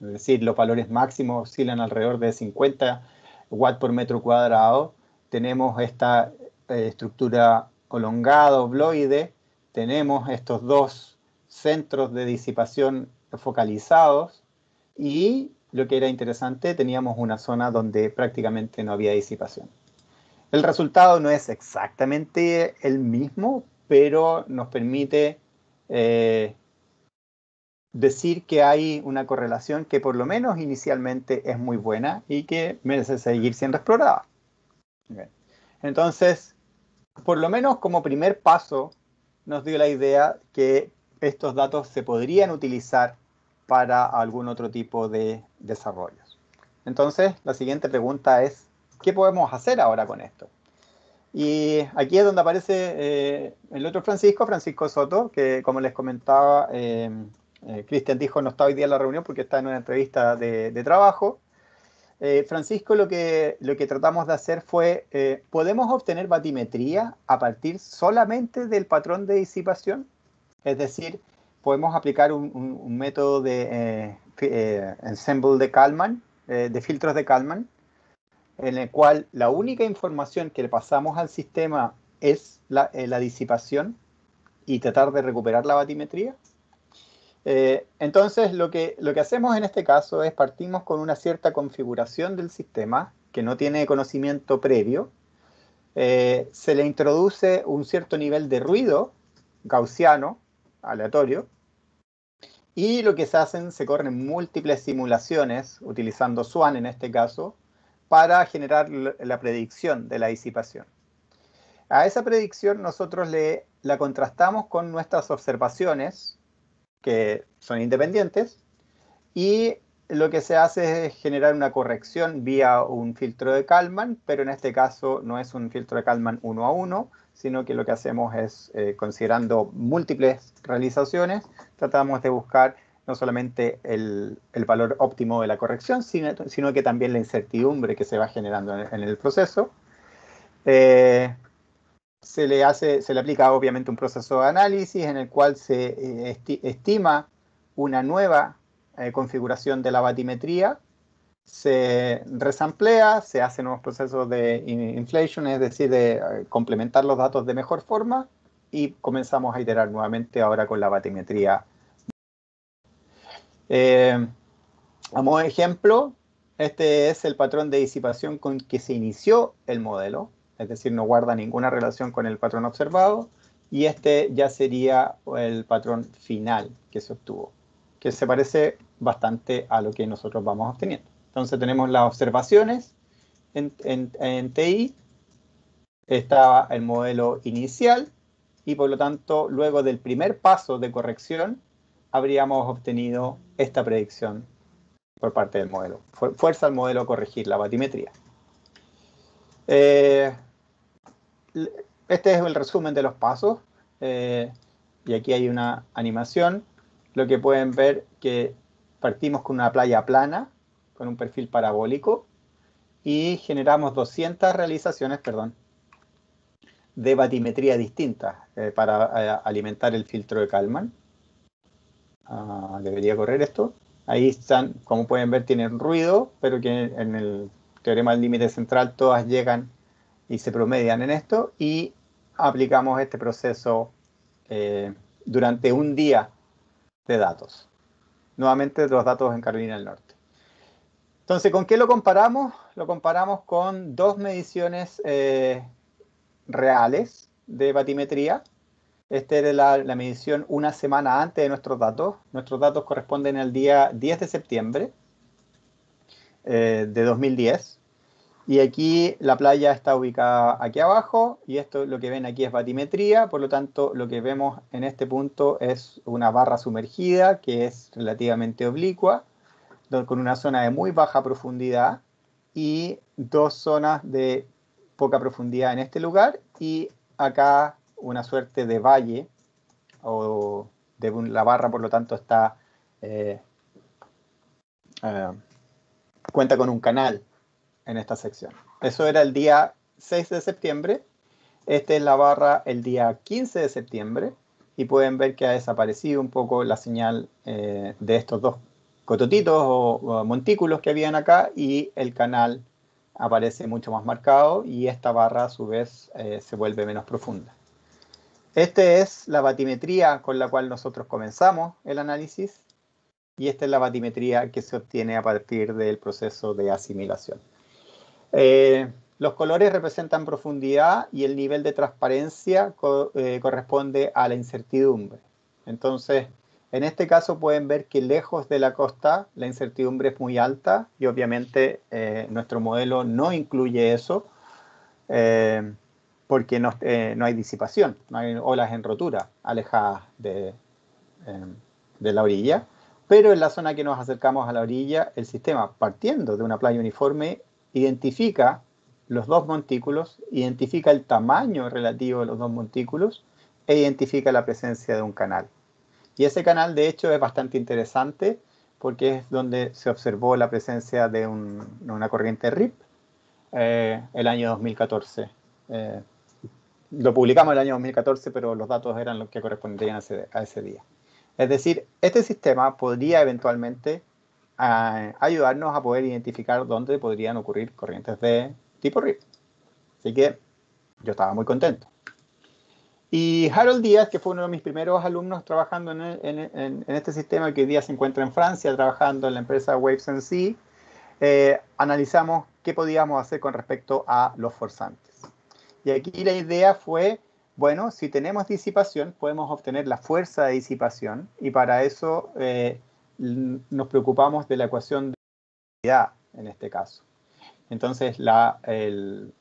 Es decir, los valores máximos oscilan alrededor de 50 watts por metro cuadrado. Tenemos esta estructura elongada, obloide. Tenemos estos dos centros de disipación focalizados. y lo que era interesante, teníamos una zona donde prácticamente no había disipación. El resultado no es exactamente el mismo, pero nos permite decir que hay una correlación que por lo menos inicialmente es muy buena y que merece seguir siendo explorada. Bien. Entonces, por lo menos como primer paso, nos dio la idea que estos datos se podrían utilizar para algún otro tipo de desarrollos. Entonces, la siguiente pregunta es, ¿qué podemos hacer ahora con esto? Y aquí es donde aparece el otro Francisco, Francisco Soto, que como les comentaba, Cristian dijo no está hoy día en la reunión porque está en una entrevista de trabajo. Francisco, lo que tratamos de hacer fue, ¿podemos obtener batimetría a partir solamente del patrón de disipación? Es decir, podemos aplicar un método de ensemble de Kalman, de filtros de Kalman, en el cual la única información que le pasamos al sistema es la disipación y tratar de recuperar la batimetría. Entonces, lo que hacemos en este caso es partimos con una cierta configuración del sistema que no tiene conocimiento previo. Se le introduce un cierto nivel de ruido gaussiano, aleatorio, y lo que se hacen, se corren múltiples simulaciones, utilizando Swan en este caso, para generar la predicción de la disipación. A esa predicción nosotros la contrastamos con nuestras observaciones, que son independientes, y lo que se hace es generar una corrección vía un filtro de Kalman, pero en este caso no es un filtro de Kalman 1 a 1, sino que lo que hacemos es, considerando múltiples realizaciones, tratamos de buscar no solamente el valor óptimo de la corrección, sino que también la incertidumbre que se va generando en el proceso. Se le aplica obviamente un proceso de análisis en el cual se estima una nueva configuración de la batimetría, se resamplea, se hacen nuevos procesos de inflation, es decir, de complementar los datos de mejor forma, y comenzamos a iterar nuevamente ahora con la batimetría. A modo de ejemplo, este es el patrón de disipación con que se inició el modelo, es decir, no guarda ninguna relación con el patrón observado, y este ya sería el patrón final que se obtuvo, que se parece bastante a lo que nosotros vamos obteniendo. Entonces tenemos las observaciones en TI, estaba el modelo inicial, y por lo tanto, luego del primer paso de corrección, habríamos obtenido esta predicción por parte del modelo. Fuerza al modelo a corregir la batimetría. Este es el resumen de los pasos. Y aquí hay una animación. Lo que pueden ver que partimos con una playa plana, con un perfil parabólico, y generamos 200 realizaciones, de batimetría distintas para alimentar el filtro de Kalman. Debería correr esto. Ahí están, como pueden ver, tienen ruido, pero que en el teorema del límite central todas llegan y se promedian en esto, y aplicamos este proceso durante un día de datos. Nuevamente los datos en Carolina del Norte. Entonces, ¿con qué lo comparamos? Lo comparamos con dos mediciones reales de batimetría. Esta era la medición una semana antes de nuestros datos. Nuestros datos corresponden al día 10 de septiembre de 2010. Y aquí la playa está ubicada aquí abajo, y esto lo que ven aquí es batimetría. Por lo tanto, lo que vemos en este punto es una barra sumergida que es relativamente oblicua, con una zona de muy baja profundidad y dos zonas de poca profundidad en este lugar, y acá una suerte de valle, o de la barra, por lo tanto, está cuenta con un canal en esta sección. Eso era el día 6 de septiembre. Esta es la barra el día 15 de septiembre, y pueden ver que ha desaparecido un poco la señal de estos dos cototitos o montículos que habían acá, y el canal aparece mucho más marcado, y esta barra a su vez se vuelve menos profunda. Esta es la batimetría con la cual nosotros comenzamos el análisis. y esta es la batimetría que se obtiene a partir del proceso de asimilación. Los colores representan profundidad y el nivel de transparencia corresponde a la incertidumbre. Entonces, en este caso pueden ver que lejos de la costa la incertidumbre es muy alta y obviamente nuestro modelo no incluye eso porque no hay disipación, no hay olas en rotura alejadas de la orilla. Pero en la zona que nos acercamos a la orilla, el sistema, partiendo de una playa uniforme, identifica los dos montículos, identifica el tamaño relativo de los dos montículos e identifica la presencia de un canal. Y ese canal, de hecho, es bastante interesante porque es donde se observó la presencia de una corriente RIP el año 2014. Lo publicamos el año 2014, pero los datos eran los que correspondían a ese día. Es decir, este sistema podría eventualmente ayudarnos a poder identificar dónde podrían ocurrir corrientes de tipo RIP. Así que yo estaba muy contento. Y Harold Díaz, que fue uno de mis primeros alumnos trabajando en este sistema, que hoy día se encuentra en Francia trabajando en la empresa Waves & Sea, analizamos qué podíamos hacer con respecto a los forzantes. Y aquí la idea fue, bueno, si tenemos disipación, podemos obtener la fuerza de disipación y para eso nos preocupamos de la ecuación de velocidad en este caso. Entonces, el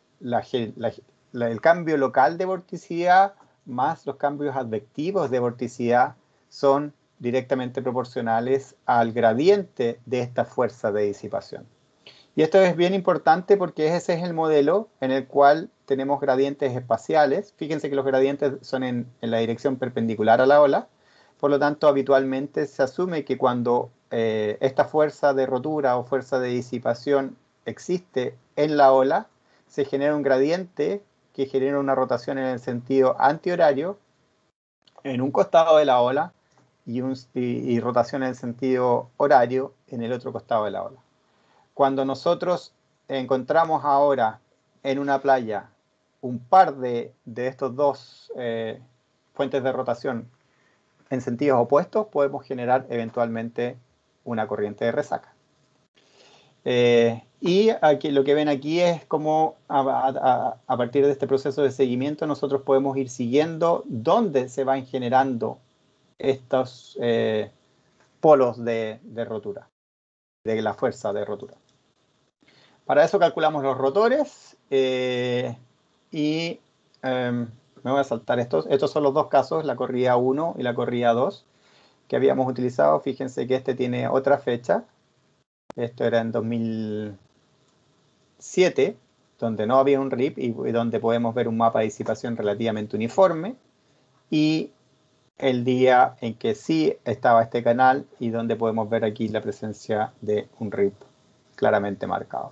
cambio local de vorticidad más los cambios advectivos de vorticidad son directamente proporcionales al gradiente de esta fuerza de disipación. Y esto es bien importante porque ese es el modelo en el cual tenemos gradientes espaciales. Fíjense que los gradientes son en la dirección perpendicular a la ola. Por lo tanto, habitualmente se asume que cuando esta fuerza de rotura o fuerza de disipación existe en la ola, se genera un gradiente que genera una rotación en el sentido antihorario en un costado de la ola y rotación en el sentido horario en el otro costado de la ola. Cuando nosotros encontramos ahora en una playa un par de estos dos fuentes de rotación en sentidos opuestos, podemos generar eventualmente una corriente de resaca. Y aquí, lo que ven aquí es cómo a partir de este proceso de seguimiento nosotros podemos ir siguiendo dónde se van generando estos polos de rotura, de la fuerza de rotura. Para eso calculamos los rotores y me voy a saltar estos. Estos son los dos casos, la corrida 1 y la corrida 2 que habíamos utilizado. Fíjense que este tiene otra fecha. Esto era en 2007, donde no había un RIP y donde podemos ver un mapa de disipación relativamente uniforme. Y el día en que sí estaba este canal y donde podemos ver aquí la presencia de un RIP claramente marcado.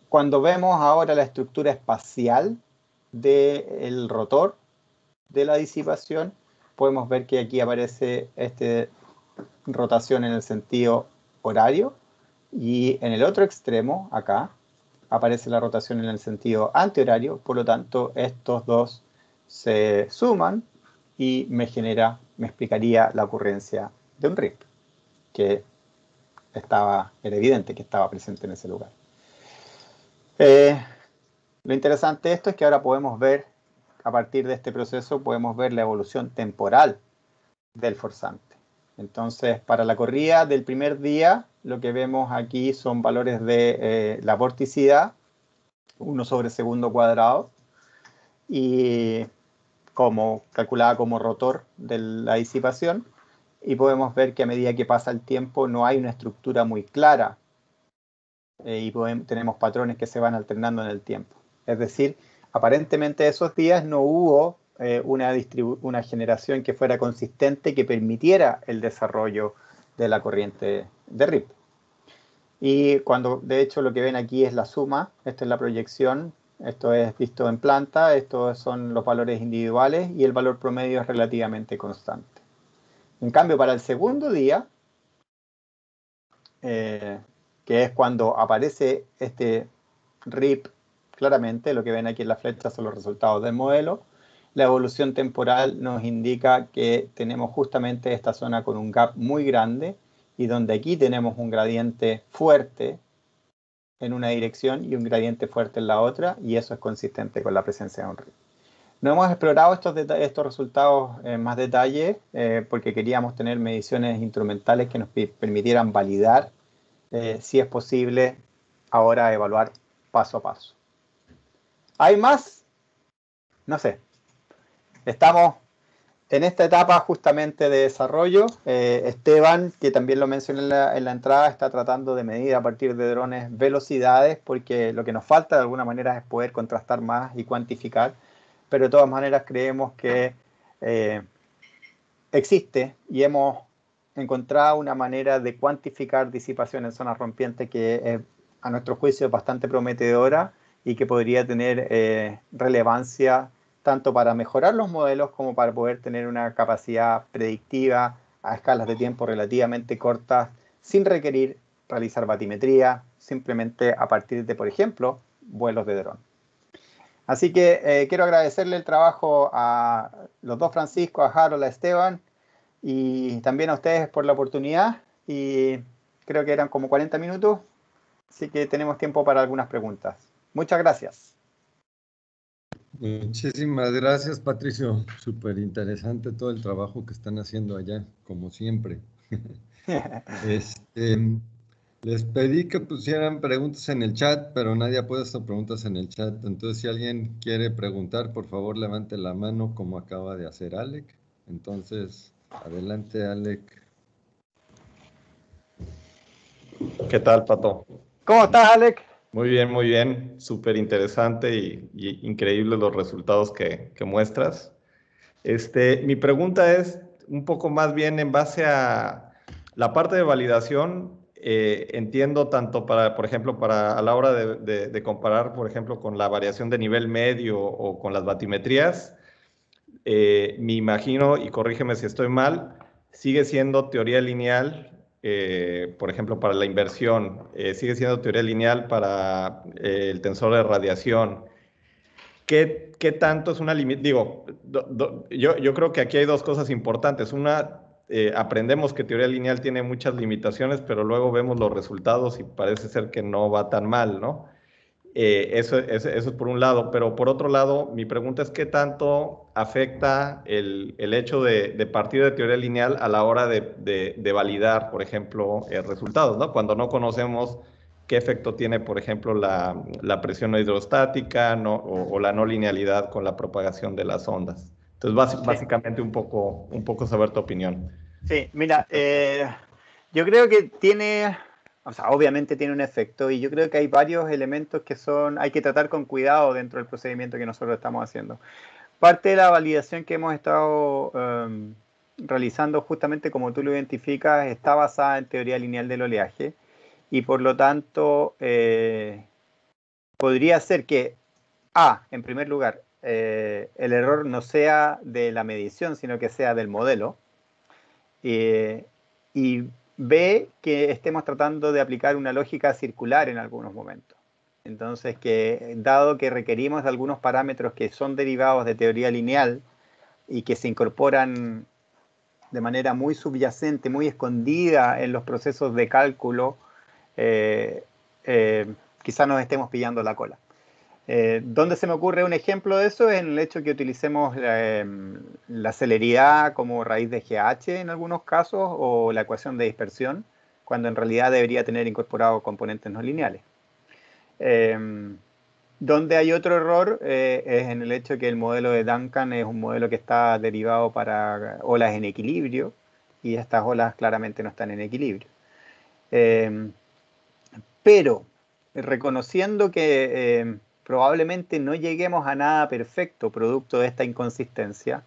Cuando vemos ahora la estructura espacial del rotor de la disipación, podemos ver que aquí aparece esta rotación en el sentido horario y en el otro extremo, acá, aparece la rotación en el sentido antihorario. Por lo tanto, estos dos se suman y me explicaría la ocurrencia de un RIP, que era evidente que estaba presente en ese lugar. Lo interesante de esto es que ahora podemos ver, a partir de este proceso, podemos ver la evolución temporal del forzante. Entonces, para la corrida del primer día, lo que vemos aquí son valores de la vorticidad, 1 sobre segundo cuadrado, y calculada como rotor de la disipación, y podemos ver que a medida que pasa el tiempo no hay una estructura muy clara, y tenemos patrones que se van alternando en el tiempo. Es decir, aparentemente esos días no hubo una generación que fuera consistente que permitiera el desarrollo de la corriente de RIP. Y de hecho lo que ven aquí es la suma, esto es la proyección, esto es visto en planta, estos son los valores individuales y el valor promedio es relativamente constante. En cambio, para el segundo día, que es cuando aparece este RIP claramente, lo que ven aquí en la flecha son los resultados del modelo, la evolución temporal nos indica que tenemos justamente esta zona con un gap muy grande y donde aquí tenemos un gradiente fuerte en una dirección y un gradiente fuerte en la otra, y eso es consistente con la presencia de un río. No hemos explorado estos resultados en más detalle porque queríamos tener mediciones instrumentales que nos permitieran validar si es posible ahora evaluar paso a paso. ¿Hay más? No sé. Estamos en esta etapa justamente de desarrollo. Esteban, que también lo mencioné en la entrada, está tratando de medir a partir de drones velocidades, porque lo que nos falta de alguna manera es poder contrastar más y cuantificar, pero de todas maneras creemos que existe y hemos encontrado una manera de cuantificar disipación en zonas rompientes que es, a nuestro juicio, bastante prometedora y que podría tener relevancia tanto para mejorar los modelos como para poder tener una capacidad predictiva a escalas de tiempo relativamente cortas sin requerir realizar batimetría, simplemente a partir de, por ejemplo, vuelos de dron. Así que quiero agradecerle el trabajo a los dos Francisco, a Harold, a Esteban y también a ustedes por la oportunidad. Y creo que eran como 40 minutos, así que tenemos tiempo para algunas preguntas. Muchas gracias. Muchísimas gracias, Patricio. Súper interesante todo el trabajo que están haciendo allá, como siempre. Les pedí que pusieran preguntas en el chat, pero nadie ha puesto preguntas en el chat. Entonces, si alguien quiere preguntar, por favor, levante la mano como acaba de hacer Alec. Entonces, adelante, Alec. ¿Qué tal, Pato? ¿Cómo estás, Alec? Muy bien, súper interesante y increíbles los resultados que muestras. Mi pregunta es un poco más bien en base a la parte de validación. Entiendo tanto para, por ejemplo, para a la hora de comparar, por ejemplo, con la variación de nivel medio o con las batimetrías, me imagino, y corrígeme si estoy mal, sigue siendo teoría lineal, por ejemplo, para la inversión, sigue siendo teoría lineal para el tensor de radiación. ¿Qué tanto es una limitación? Digo, yo creo que aquí hay dos cosas importantes. Una, aprendemos que teoría lineal tiene muchas limitaciones, pero luego vemos los resultados y parece ser que no va tan mal, ¿no? Eso es por un lado, pero por otro lado, mi pregunta es qué tanto afecta el hecho de partir de teoría lineal a la hora de validar, por ejemplo, resultados, ¿no? Cuando no conocemos qué efecto tiene, por ejemplo, la presión hidrostática, ¿no? o la no linealidad con la propagación de las ondas. Entonces, básicamente un poco saber tu opinión. Sí, mira, yo creo que tiene, o sea, obviamente tiene un efecto y yo creo que hay varios elementos que hay que tratar con cuidado dentro del procedimiento que nosotros estamos haciendo. Parte de la validación que hemos estado realizando, justamente como tú lo identificas, está basada en teoría lineal del oleaje y por lo tanto podría ser que, en primer lugar, el error no sea de la medición, sino que sea del modelo. Y B, que estemos tratando de aplicar una lógica circular en algunos momentos. Entonces, dado que requerimos de algunos parámetros que son derivados de teoría lineal y que se incorporan de manera muy subyacente, muy escondida en los procesos de cálculo, quizás nos estemos pillando la cola. ¿Dónde se me ocurre un ejemplo de eso? Es en el hecho que utilicemos la celeridad como raíz de GH en algunos casos o la ecuación de dispersión, cuando en realidad debería tener incorporado componentes no lineales. Donde hay otro error es en el hecho que el modelo de Duncan es un modelo que está derivado para olas en equilibrio y estas olas claramente no están en equilibrio. Pero reconociendo que probablemente no lleguemos a nada perfecto producto de esta inconsistencia,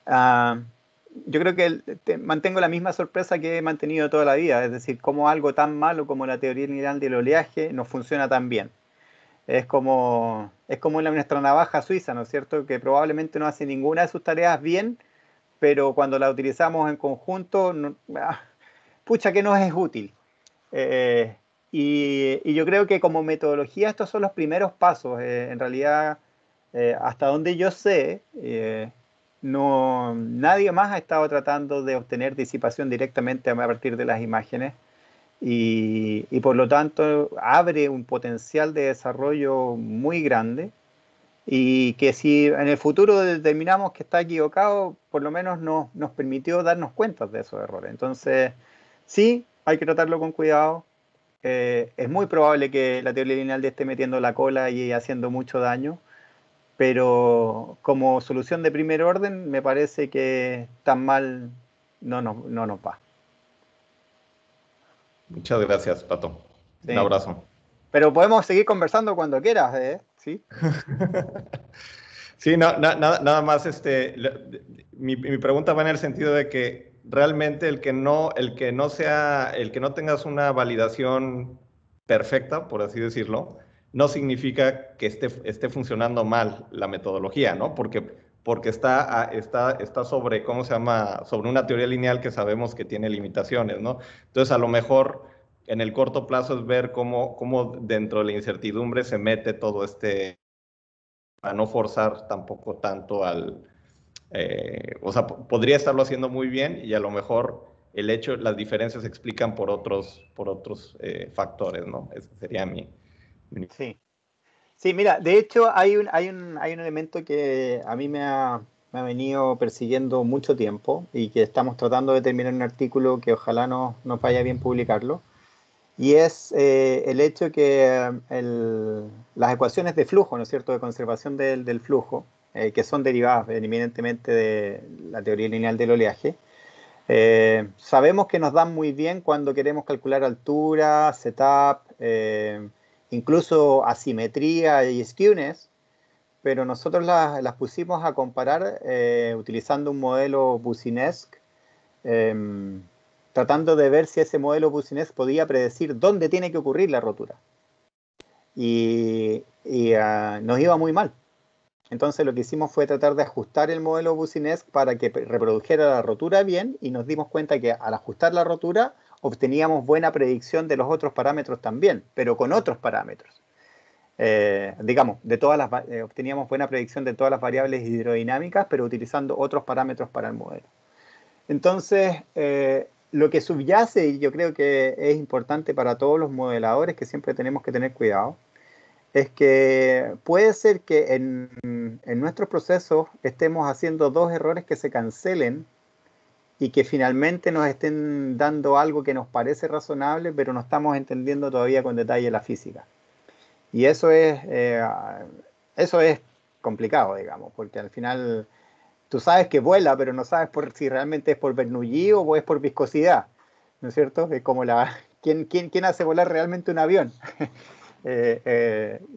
yo creo que mantengo la misma sorpresa que he mantenido toda la vida, es decir, cómo algo tan malo como la teoría lineal del oleaje no funciona tan bien. Es como nuestra navaja suiza, ¿no es cierto? Que probablemente no hace ninguna de sus tareas bien, pero cuando la utilizamos en conjunto, pucha que nos es útil. Y yo creo que como metodología estos son los primeros pasos. En realidad hasta donde yo sé, nadie más ha estado tratando de obtener disipación directamente a partir de las imágenes y por lo tanto abre un potencial de desarrollo muy grande y que si en el futuro determinamos que está equivocado, por lo menos nos permitió darnos cuenta de esos errores. Entonces, sí, hay que tratarlo con cuidado. Es muy probable que la teoría lineal esté metiendo la cola y haciendo mucho daño, pero como solución de primer orden me parece que tan mal no nos va. Muchas gracias, Pato. Un ¿Sí? abrazo. Pero podemos seguir conversando cuando quieras, ¿eh? ¿Sí? Sí, no, nada más, mi pregunta va en el sentido de que realmente el que no tengas una validación perfecta, por así decirlo, no significa que esté funcionando mal la metodología, ¿no? Porque está sobre, ¿cómo se llama? Sobre una teoría lineal que sabemos que tiene limitaciones, ¿no? Entonces, a lo mejor en el corto plazo es ver cómo dentro de la incertidumbre se mete todo a no forzar tampoco tanto o sea, podría estarlo haciendo muy bien y a lo mejor las diferencias se explican por otros factores, ¿no? Ese sería mi. Sí. Sí, mira, de hecho hay un elemento que a mí me ha venido persiguiendo mucho tiempo y que estamos tratando de terminar en un artículo que ojalá nos vaya bien publicarlo, y es el hecho que las ecuaciones de flujo, ¿no es cierto?, de conservación del flujo, que son derivadas eminentemente de la teoría lineal del oleaje, sabemos que nos dan muy bien cuando queremos calcular altura, setup, incluso asimetría y skewness, pero nosotros las pusimos a comparar utilizando un modelo Boussinesq, eh, tratando de ver si ese modelo Boussinesq podía predecir dónde tiene que ocurrir la rotura. Y nos iba muy mal. Entonces lo que hicimos fue tratar de ajustar el modelo Boussinesq para que reprodujera la rotura bien, y nos dimos cuenta que al ajustar la rotura obteníamos buena predicción de los otros parámetros también, pero con otros parámetros. Digamos, obteníamos buena predicción de todas las variables hidrodinámicas, pero utilizando otros parámetros para el modelo. Entonces, lo que subyace, y yo creo que es importante para todos los modeladores, que siempre tenemos que tener cuidado, es que puede ser que en nuestros procesos estemos haciendo dos errores que se cancelen y que finalmente nos estén dando algo que nos parece razonable, pero no estamos entendiendo todavía con detalle la física. Y eso es complicado, digamos, porque al final tú sabes que vuela, pero no sabes si realmente es por Bernoulli o es por viscosidad, ¿no es cierto? Es como ¿quién hace volar realmente un avión?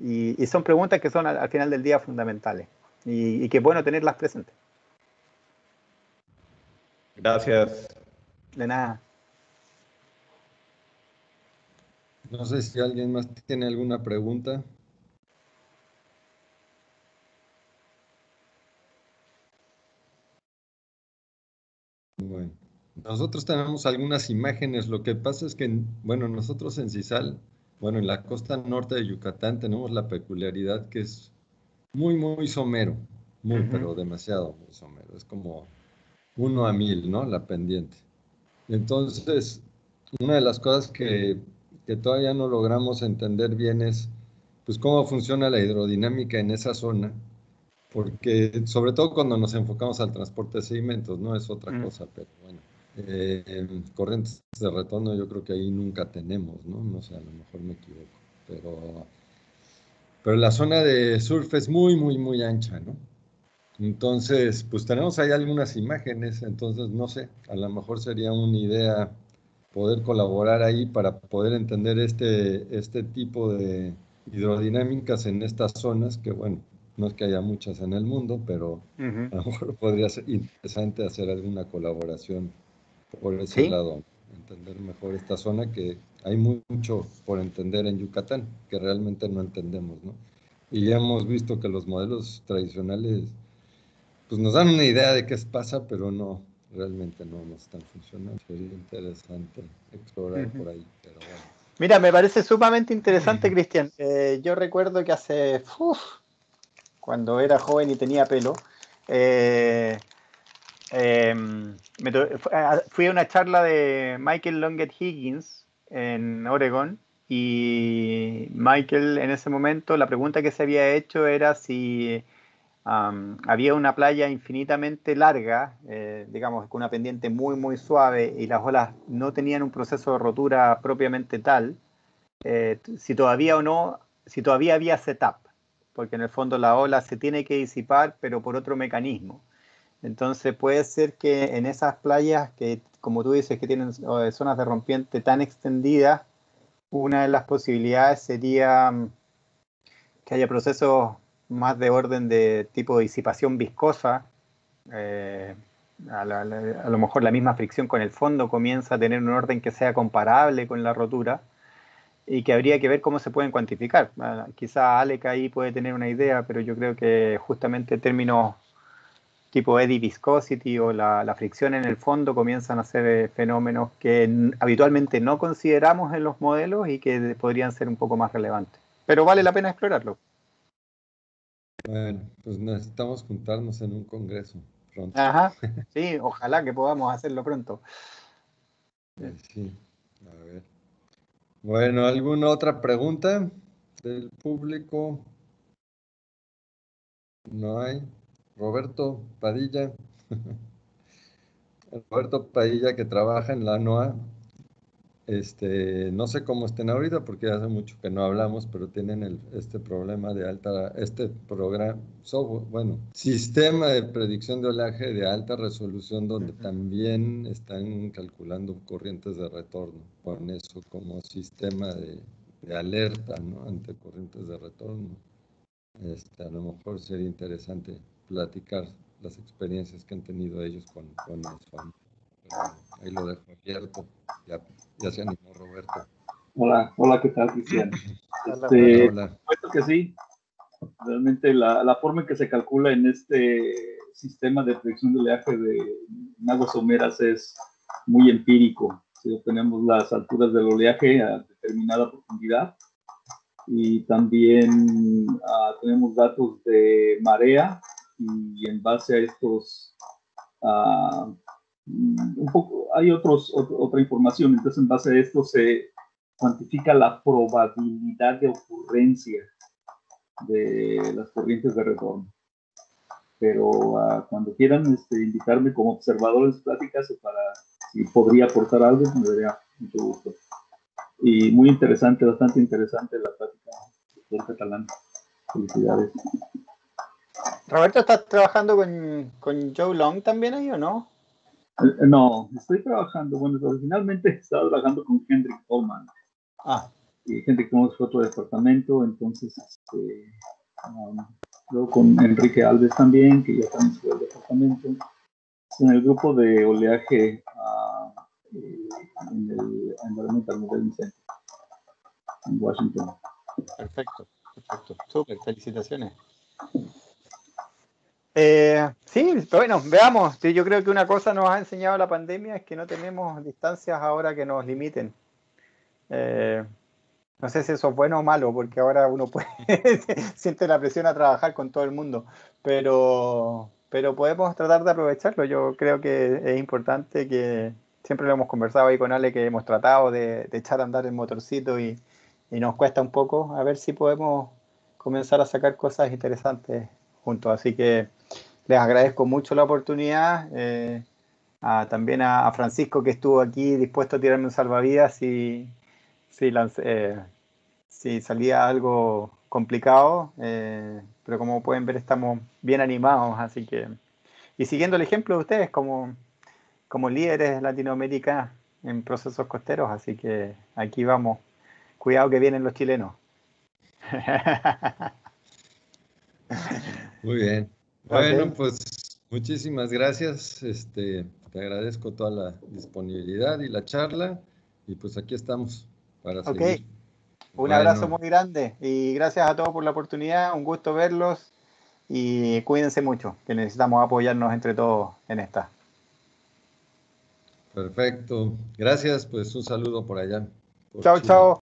Y son preguntas que son al final del día fundamentales y que es bueno tenerlas presentes. Gracias. De nada. No sé si alguien más tiene alguna pregunta. Bueno, nosotros tenemos algunas imágenes. Lo que pasa es que, bueno, nosotros en CISAL, bueno, en la costa norte de Yucatán tenemos la peculiaridad que es muy, muy somero, muy, Ujú. pero demasiado muy somero. Es como 1 a 1000, ¿no? La pendiente. Entonces, una de las cosas que todavía no logramos entender bien es, pues, cómo funciona la hidrodinámica en esa zona, porque sobre todo cuando nos enfocamos al transporte de sedimentos, no es otra Mm. cosa, pero bueno. Corrientes de retorno yo creo que ahí nunca tenemos, ¿no? No sé, a lo mejor me equivoco, pero la zona de surf es muy, muy, muy ancha, ¿no? Entonces, pues tenemos ahí algunas imágenes, entonces no sé, a lo mejor sería una idea poder colaborar ahí para poder entender este tipo de hidrodinámicas en estas zonas, que bueno, no es que haya muchas en el mundo, pero Ujú. a lo mejor podría ser interesante hacer alguna colaboración por ese Sí, lado, entender mejor esta zona, que hay mucho por entender en Yucatán, que realmente no entendemos, ¿no? Y ya hemos visto que los modelos tradicionales pues nos dan una idea de qué pasa, pero no, realmente no nos están funcionando. Sería interesante explorar ujú. por ahí, pero bueno. Mira, me parece sumamente interesante, Cristian. Yo recuerdo que hace cuando era joven y tenía pelo. Fui a una charla de Michael Longet Higgins en Oregon, y Michael en ese momento, la pregunta que se había hecho era si había una playa infinitamente larga, digamos, con una pendiente muy, muy suave, y las olas no tenían un proceso de rotura propiamente tal, si todavía había setup, porque en el fondo la ola se tiene que disipar, pero por otro mecanismo. Entonces puede ser que en esas playas que, como tú dices, que tienen zonas de rompiente tan extendidas, una de las posibilidades sería que haya procesos más de orden de tipo disipación viscosa. eh, a lo mejor la misma fricción con el fondo comienza a tener un orden que sea comparable con la rotura, y que habría que ver cómo se pueden cuantificar. Quizá Alec ahí puede tener una idea, pero yo creo que justamente términos tipo eddy viscosity o la fricción en el fondo comienzan a ser fenómenos que habitualmente no consideramos en los modelos y que podrían ser un poco más relevantes. Pero vale la pena explorarlo. Bueno, pues necesitamos juntarnos en un congreso pronto. Ajá, sí, ojalá que podamos hacerlo pronto. Sí, a ver. Bueno, ¿alguna otra pregunta del público? No hay. Roberto Padilla. Roberto Padilla, que trabaja en la NOAA. No sé cómo estén ahorita porque hace mucho que no hablamos, pero tienen este problema de este programa, bueno, sistema de predicción de oleaje de alta resolución, donde también están calculando corrientes de retorno, con eso como sistema de alerta, ¿no? Ante corrientes de retorno. A lo mejor sería interesante platicar las experiencias que han tenido ellos con eso, ¿no? Pero ahí lo dejo abierto. Ya se animó Roberto. Hola, ¿qué tal, Cristian? Hola. Supuesto que sí. Realmente la forma en que se calcula en este sistema de predicción de oleaje en aguas someras es muy empírico. Si obtenemos las alturas del oleaje a determinada profundidad, y también tenemos datos de marea, y en base a estos hay otra información. Entonces, en base a esto se cuantifica la probabilidad de ocurrencia de las corrientes de retorno. Pero cuando quieran invitarme como observador en sus pláticas, para si podría aportar algo, me daría mucho gusto. Y muy interesante, bastante interesante la plática del catalán. Felicidades. Roberto, ¿estás trabajando con Joe Long también ahí o no? No, estoy trabajando, bueno, originalmente estaba trabajando con Hendrik Coleman. Y Hendrik Coleman fue otro departamento, entonces luego con Enrique Alves también, que ya también fue el departamento, en el grupo de oleaje en el Environmental Modeling Center en Washington. Perfecto, súper, felicitaciones. Sí, bueno, veamos. Sí, yo creo que una cosa nos ha enseñado la pandemia es que no tenemos distancias ahora que nos limiten. No sé si eso es bueno o malo, porque ahora uno siente la presión a trabajar con todo el mundo, pero podemos tratar de aprovecharlo. Yo creo que es importante, que siempre lo hemos conversado ahí con Ale, que hemos tratado de echar a andar el motorcito y nos cuesta un poco, a ver si podemos comenzar a sacar cosas interesantes juntos. Así que les agradezco mucho la oportunidad. También a Francisco, que estuvo aquí dispuesto a tirarme un salvavidas si salía algo complicado, pero como pueden ver estamos bien animados, así que, y siguiendo el ejemplo de ustedes como líderes de Latinoamérica en procesos costeros, así que aquí vamos. Cuidado que vienen los chilenos. Muy bien. Bueno, Okay. pues muchísimas gracias. Te agradezco toda la disponibilidad y la charla. Y pues aquí estamos para seguir. Un abrazo Bueno, muy grande y gracias a todos por la oportunidad. Un gusto verlos y cuídense mucho, que necesitamos apoyarnos entre todos en esta. perfecto. Gracias, pues un saludo por allá, por Chao, Chile. chao.